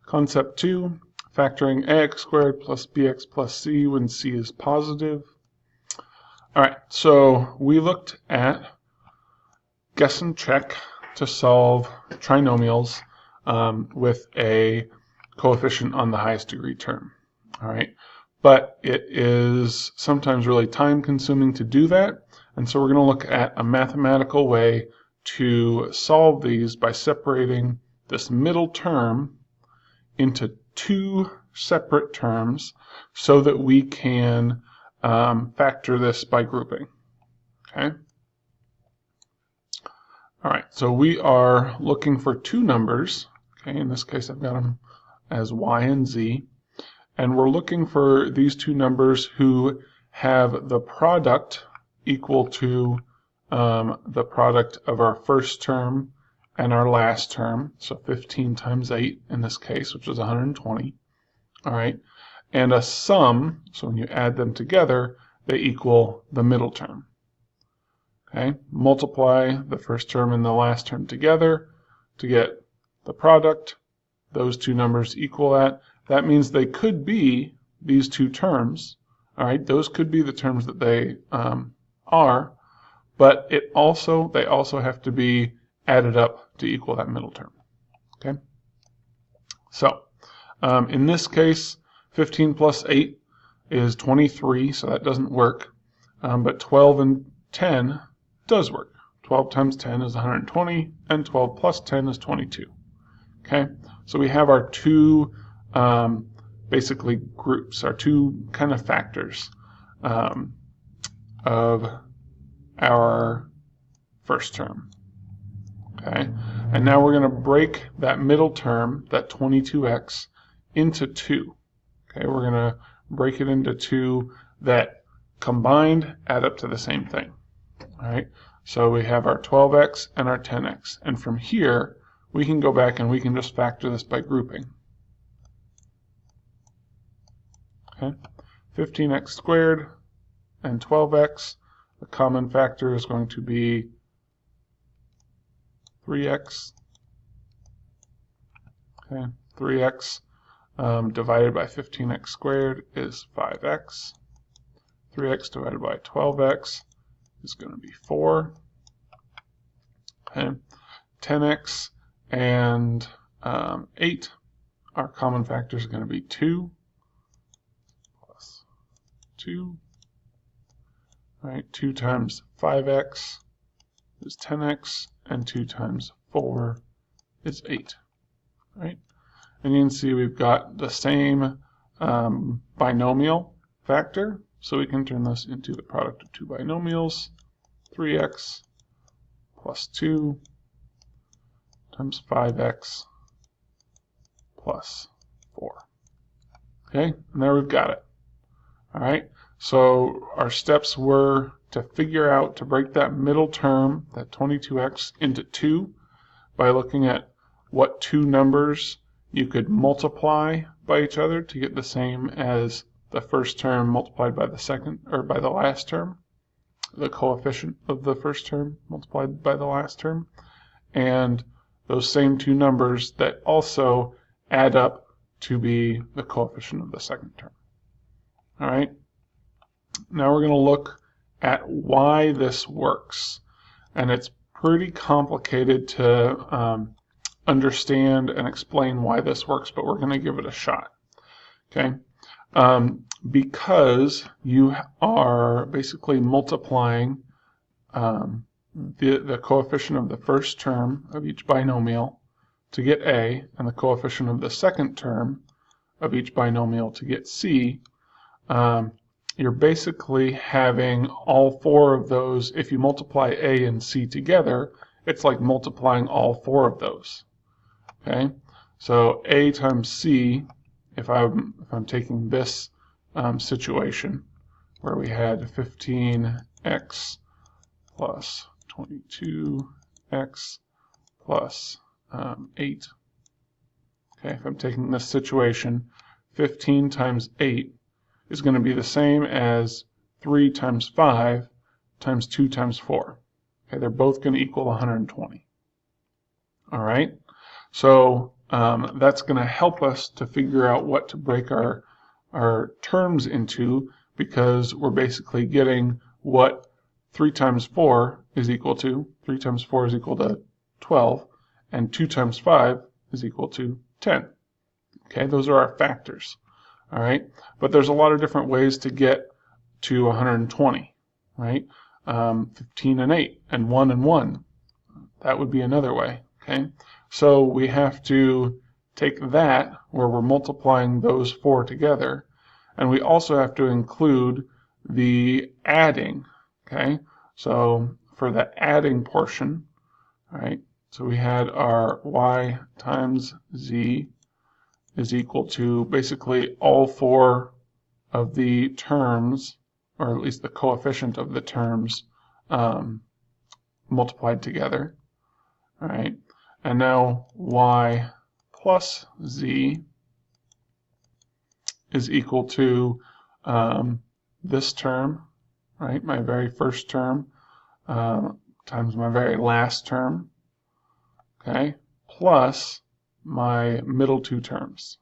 Concept 2, factoring ax squared plus bx plus c when c is positive. Alright, so we looked at guess and check to solve trinomials with a coefficient on the highest degree term. Alright, but it is sometimes really time consuming to do that, and so we're going to look at a mathematical way to solve these by separating this middle term into two separate terms so that we can factor this by grouping. Okay. Alright, so we are looking for two numbers. Okay, in this case I've got them as y and z. And we're looking for these two numbers who have the product equal to the product of our first term and our last term. So 15 times 8 in this case, which is 120. Alright, and a sum, so when you add them together, they equal the middle term. Okay, multiply the first term and the last term together to get the product. Those two numbers equal that. That means they could be these two terms. All right, those could be the terms that they are, but they also have to be added up to equal that middle term. Okay, so in this case, 15 plus 8 is 23, so that doesn't work. But 12 and 10 does work. 12 times 10 is 120, and 12 plus 10 is 22. Okay, so we have our two basically groups, our two kind of factors of our first term. Okay, and now we're going to break that middle term, that 22x, into two. Okay, we're going to break it into two that combined add up to the same thing. All right, so we have our 12x and our 10x, and from here we can go back and we can just factor this by grouping. Okay, 15x squared and 12x, the common factor is going to be 3x. Okay, 3x divided by 15x squared is 5x. 3x divided by 12x is going to be 4. Okay, 10x and 8, our common factor is going to be 2 plus 2. All right, 2 times 5x is 10x, and 2 times 4 is 8. All right, and you can see we've got the same binomial factor, so we can turn this into the product of two binomials. 3x plus 2 times 5x plus 4. Okay, and there we've got it. All right, so our steps were to figure out, to break that middle term, that 22x, into two by looking at what two numbers you could multiply by each other to get the same as the first term multiplied by the second, or by the last term, the coefficient of the first term multiplied by the last term, and those same two numbers that also add up to be the coefficient of the second term. All right, now we're going to look at why this works, and it's pretty complicated to understand and explain why this works, but we're going to give it a shot. Okay, because you are basically multiplying the coefficient of the first term of each binomial to get a, and the coefficient of the second term of each binomial to get c. You're basically having all four of those. If you multiply a and c together, it's like multiplying all four of those. Okay, so a times c, if I'm taking this situation where we had 15x plus 22x plus 8. Okay, if I'm taking this situation, 15 times 8 is going to be the same as 3 times 5 times 2 times 4. Okay, they're both going to equal 120. All right, so that's going to help us to figure out what to break our terms into, because we're basically getting what 3 times 4 is equal to. 3 times 4 is equal to 12, and 2 times 5 is equal to 10. Okay, those are our factors. All right, but there's a lot of different ways to get to 120, right? 15 and 8, and 1 and 1. That would be another way, okay? So we have to take that, where we're multiplying those 4 together, and we also have to include the adding, okay? So for the adding portion, all right, so we had our y times z is equal to basically all 4 of the terms, or at least the coefficient of the terms, multiplied together. All right, and now y plus z is equal to this term, right, my very first term, times my very last term, okay, plus my middle 2 terms,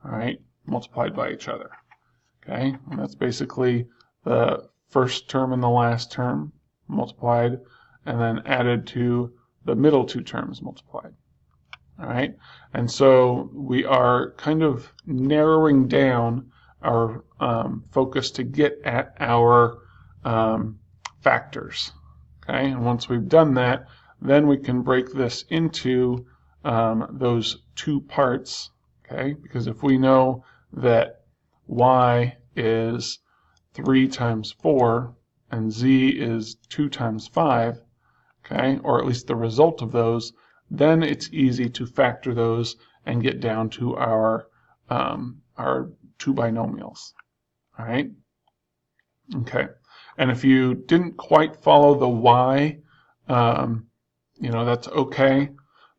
all right, multiplied by each other, okay, and that's basically the first term and the last term multiplied, and then added to the middle 2 terms multiplied. All right, and so we are kind of narrowing down our focus to get at our factors. Okay, and once we've done that, then we can break this into those 2 parts. Okay, because if we know that y is 3 times 4 and z is 2 times 5, okay, or at least the result of those, then it's easy to factor those and get down to our 2 binomials. All right. Okay. And if you didn't quite follow the y, that's okay.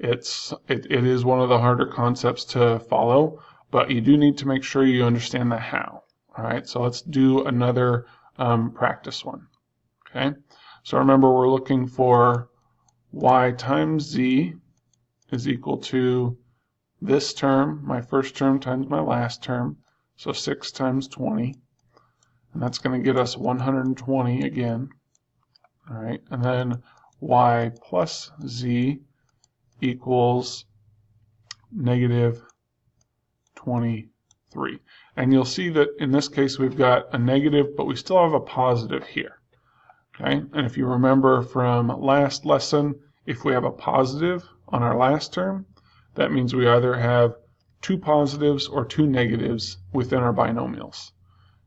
It is one of the harder concepts to follow, but you do need to make sure you understand the how. All right. So let's do another practice one. Okay. So remember, we're looking for y times z is equal to this term, my first term, times my last term, so 6 times 20, and that's going to get us 120 again. All right, and then y plus z equals negative 23. And you'll see that in this case we've got a negative, but we still have a positive here. Okay, and if you remember from last lesson, if we have a positive on our last term, that means we either have 2 positives or 2 negatives within our binomials.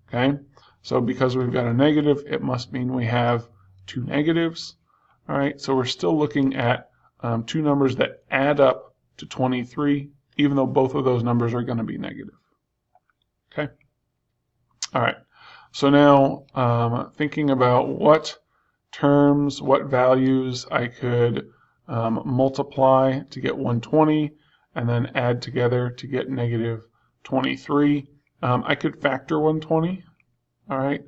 Okay, so because we've got a negative, it must mean we have 2 negatives. All right, so we're still looking at 2 numbers that add up to 23, even though both of those numbers are going to be negative. Okay, all right. So now thinking about what terms, what values I could multiply to get 120 and then add together to get negative 23. I could factor 120, all right,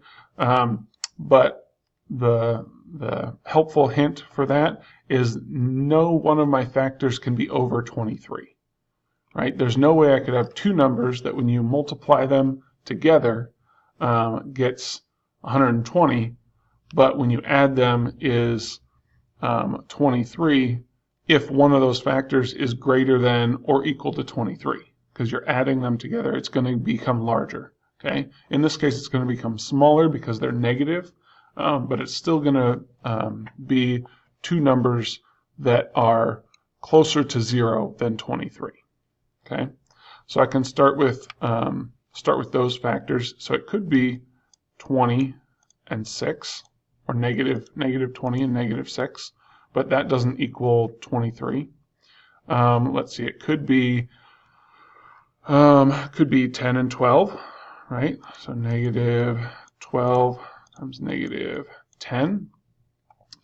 but the helpful hint for that is no one of my factors can be over 23, right? There's no way I could have 2 numbers that when you multiply them together gets 120, but when you add them is 23 if one of those factors is greater than or equal to 23, because you're adding them together, it's going to become larger. Okay, in this case it's going to become smaller because they're negative, but it's still going to be 2 numbers that are closer to 0 than 23. Okay, so I can start with those factors. So it could be 20 and 6, or negative 20 and negative 6, but that doesn't equal 23. Let's see, it could be 10 and 12, right? So negative 12 times negative 10,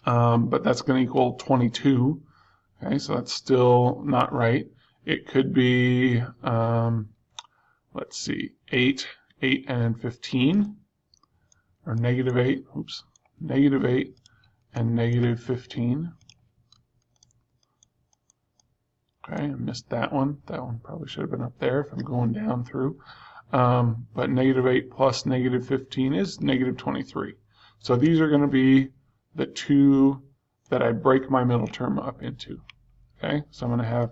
but that's going to equal 22. Okay, so that's still not right. It could be, let's see, 8 and 15, or negative 8, negative 8 and negative 15. Okay, I missed that one. That one probably should have been up there if I'm going down through. But negative 8 plus negative 15 is negative 23. So these are going to be the two that I break my middle term up into. Okay, so I'm going to have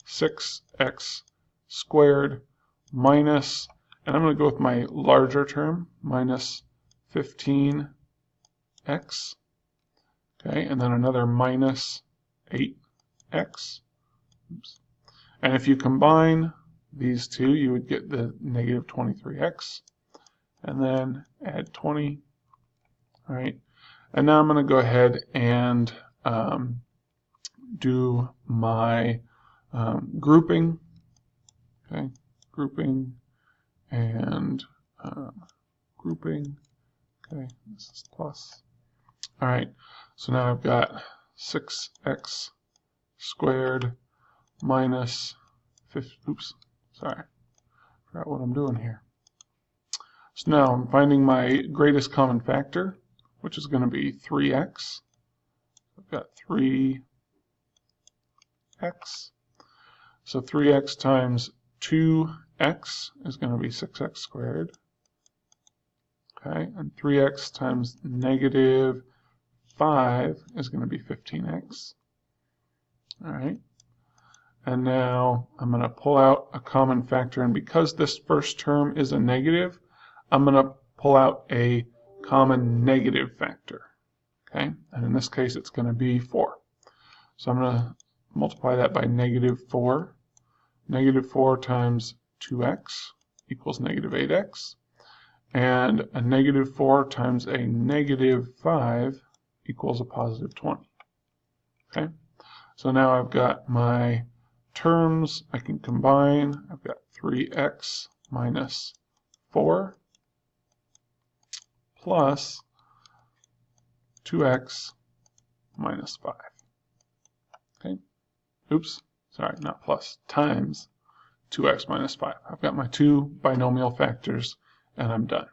6x squared minus, and I'm going to go with my larger term, minus 15x. Okay, and then another minus 8x. Oops. And if you combine these two, you would get the negative 23x, and then add 20. All right, and now I'm going to go ahead and do my grouping. Okay, grouping and grouping. Okay, this is plus. All right, so now I've got 6x squared minus 50. Oops, sorry, forgot what I'm doing here. So now I'm finding my greatest common factor, which is going to be 3x. I've got 3x. So 3x times 2x is going to be 6x squared. Okay, and 3x times negative 5 is going to be 15x. All right. And now I'm going to pull out a common factor, and because this first term is a negative, I'm going to pull out a common negative factor. Okay, and in this case it's going to be 4. So I'm going to multiply that by negative 4. Negative 4 times 2x equals negative 8x. And a negative 4 times a negative 5 equals a positive 20. Okay, so now I've got my terms I can combine. I've got 3x minus 4 plus 2x minus 5. Okay, oops, sorry, not plus, times 2x minus 5. I've got my two binomial factors, and I'm done.